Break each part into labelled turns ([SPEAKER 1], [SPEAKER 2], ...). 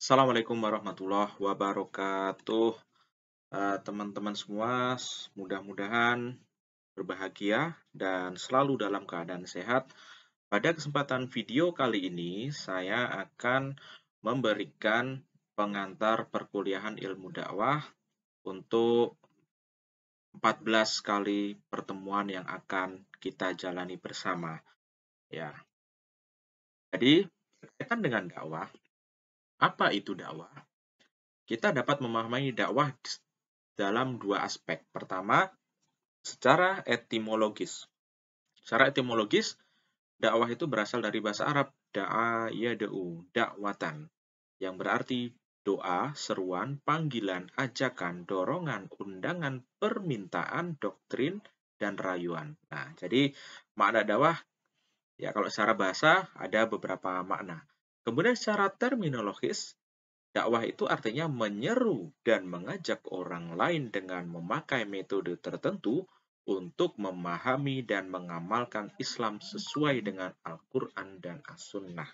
[SPEAKER 1] Assalamualaikum warahmatullahi wabarakatuh. Teman-teman semua, mudah-mudahan berbahagia dan selalu dalam keadaan sehat. Pada kesempatan video kali ini, saya akan memberikan pengantar perkuliahan ilmu dakwah untuk 14 kali pertemuan yang akan kita jalani bersama. Ya, jadi berkaitan dengan dakwah, apa itu dakwah? Kita dapat memahami dakwah dalam dua aspek. Pertama, secara etimologis. Secara etimologis, dakwah itu berasal dari bahasa Arab da'a yad'u, dakwatan, yang berarti doa, seruan, panggilan, ajakan, dorongan, undangan, permintaan, doktrin, dan rayuan. Nah, jadi makna dakwah ya kalau secara bahasa ada beberapa makna. Kemudian secara terminologis, dakwah itu artinya menyeru dan mengajak orang lain dengan memakai metode tertentu untuk memahami dan mengamalkan Islam sesuai dengan Al-Quran dan As-Sunnah.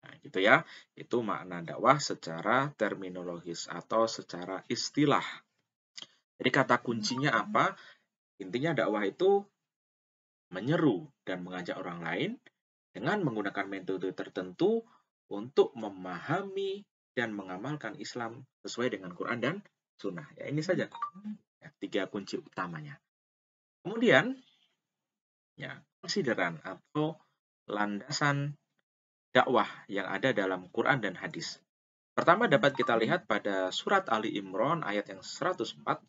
[SPEAKER 1] Nah, gitu ya. Itu makna dakwah secara terminologis atau secara istilah. Jadi kata kuncinya apa? Intinya dakwah itu menyeru dan mengajak orang lain dengan menggunakan metode tertentu untuk memahami dan mengamalkan Islam sesuai dengan Quran dan Sunnah. Ya, ini saja ya, tiga kunci utamanya. Kemudian, ya, konsideran atau landasan dakwah yang ada dalam Quran dan hadis. Pertama dapat kita lihat pada surat Ali Imran ayat yang 104.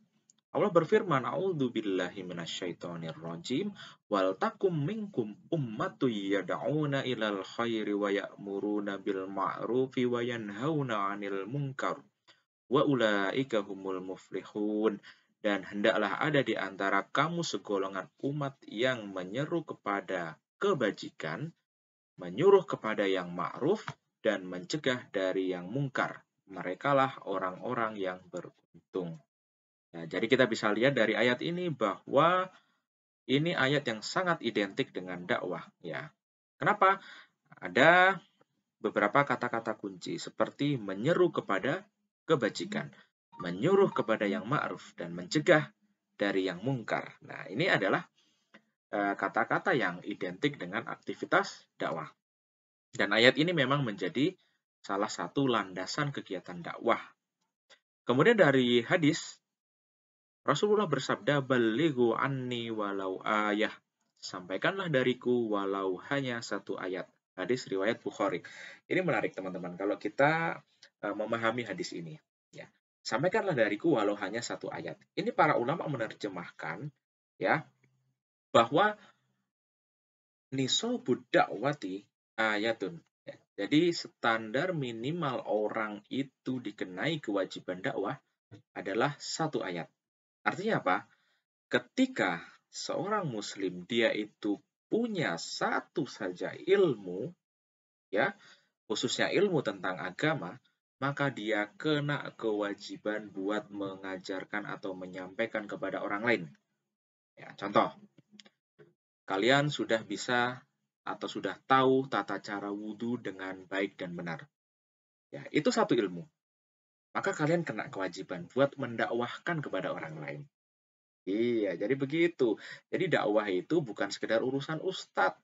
[SPEAKER 1] Allah berfirman, "A'udzu billahi minasyaitonir rajim, wal takum minkum ummatu yad'una ilal khairi wa ya'muruna bil ma'rufi wa yanhauna 'anil munkar wa ulaika humul muflihun." Dan hendaklah ada di antara kamu segolongan umat yang menyeru kepada kebajikan, menyuruh kepada yang ma'ruf, dan mencegah dari yang mungkar. Merekalah orang-orang yang beruntung. Nah, jadi kita bisa lihat dari ayat ini bahwa ini ayat yang sangat identik dengan dakwah, ya. Kenapa? Ada beberapa kata-kata kunci seperti menyeru kepada kebajikan, menyuruh kepada yang ma'ruf, dan mencegah dari yang mungkar. Nah, ini adalah kata-kata yang identik dengan aktivitas dakwah. Dan ayat ini memang menjadi salah satu landasan kegiatan dakwah. Kemudian dari hadis, Rasulullah bersabda, "Balighu anni walau ayah." Sampaikanlah dariku walau hanya satu ayat. Hadis riwayat Bukhari. Ini menarik teman-teman kalau kita memahami hadis ini. Ya, sampaikanlah dariku walau hanya satu ayat. Ini para ulama menerjemahkan ya bahwa nisobud dakwati ayatun. Ya, jadi standar minimal orang itu dikenai kewajiban dakwah adalah satu ayat. Artinya apa? Ketika seorang muslim dia itu punya satu saja ilmu, ya, khususnya ilmu tentang agama, maka dia kena kewajiban buat mengajarkan atau menyampaikan kepada orang lain. Ya, contoh, kalian sudah bisa atau sudah tahu tata cara wudhu dengan baik dan benar. Ya, itu satu ilmu. Maka kalian kena kewajiban buat mendakwahkan kepada orang lain. Iya, jadi begitu. Jadi dakwah itu bukan sekedar urusan ustadz,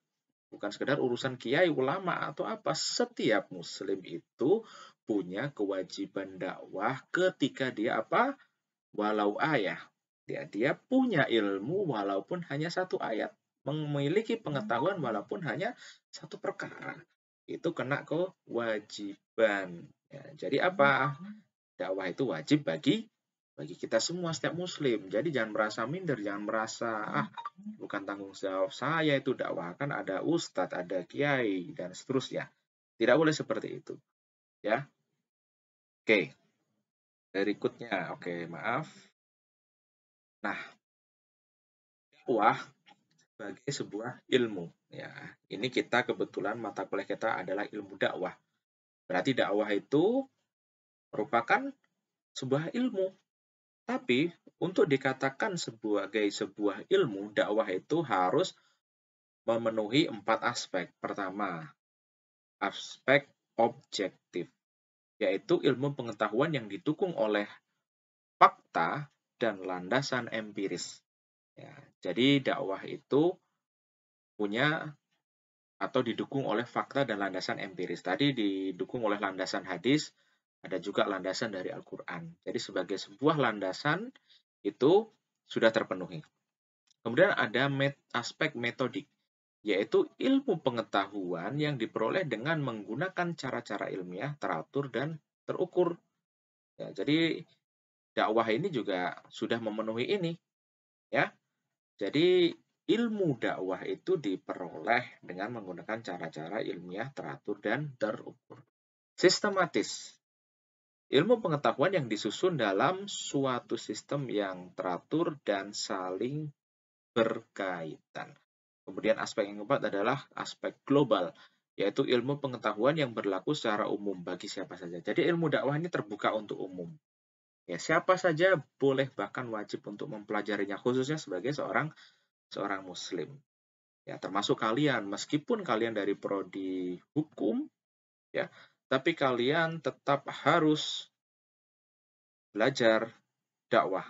[SPEAKER 1] bukan sekedar urusan kiai, ulama, atau apa. Setiap muslim itu punya kewajiban dakwah ketika dia apa? Walau ayah. Dia punya ilmu walaupun hanya satu ayat. Memiliki pengetahuan walaupun hanya satu perkara. Itu kena kewajiban. Ya, jadi apa? Dakwah itu wajib bagi kita semua setiap muslim. Jadi jangan merasa minder, jangan merasa bukan tanggung jawab saya itu dakwah, kan ada ustadz, ada kiai dan seterusnya. Tidak boleh seperti itu, ya. Oke, berikutnya. Oke, maaf. Nah, dakwah sebagai sebuah ilmu, ya. Ini kita kebetulan mata kuliah kita adalah ilmu dakwah. Berarti dakwah itu merupakan sebuah ilmu. Tapi untuk dikatakan sebagai sebuah ilmu, dakwah itu harus memenuhi 4 aspek. Pertama, aspek objektif. yaitu ilmu pengetahuan yang didukung oleh fakta dan landasan empiris. Ya, jadi dakwah itu punya atau didukung oleh fakta dan landasan empiris. Tadi didukung oleh landasan hadis, ada juga landasan dari Al-Quran. Jadi sebagai sebuah landasan itu sudah terpenuhi. Kemudian ada aspek metodik, yaitu ilmu pengetahuan yang diperoleh dengan menggunakan cara-cara ilmiah teratur dan terukur. Ya, jadi dakwah ini juga sudah memenuhi ini, ya. Jadi ilmu dakwah itu diperoleh dengan menggunakan cara-cara ilmiah teratur dan terukur. Sistematis. Ilmu pengetahuan yang disusun dalam suatu sistem yang teratur dan saling berkaitan. Kemudian aspek yang keempat adalah aspek global, yaitu ilmu pengetahuan yang berlaku secara umum bagi siapa saja. Jadi ilmu dakwah ini terbuka untuk umum. Ya, siapa saja boleh bahkan wajib untuk mempelajarinya, khususnya sebagai seorang muslim. Ya, termasuk kalian, meskipun kalian dari prodi hukum, ya, tapi kalian tetap harus belajar dakwah.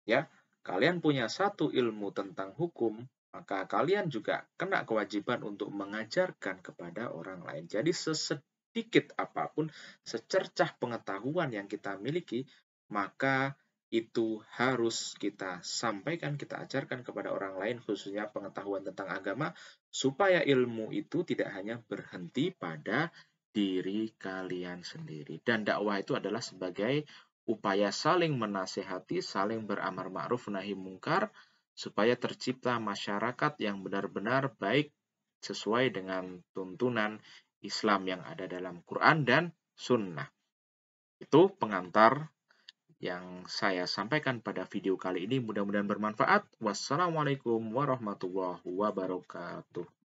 [SPEAKER 1] Ya, kalian punya satu ilmu tentang hukum, maka kalian juga kena kewajiban untuk mengajarkan kepada orang lain. Jadi sesedikit apapun, secercah pengetahuan yang kita miliki, maka itu harus kita sampaikan, kita ajarkan kepada orang lain, khususnya pengetahuan tentang agama, supaya ilmu itu tidak hanya berhenti pada diri kalian sendiri. Dan dakwah itu adalah sebagai upaya saling menasehati, saling beramar ma'ruf nahi mungkar, supaya tercipta masyarakat yang benar-benar baik sesuai dengan tuntunan Islam yang ada dalam Quran dan Sunnah. Itu pengantar yang saya sampaikan pada video kali ini. Mudah-mudahan bermanfaat. Wassalamualaikum warahmatullahi wabarakatuh.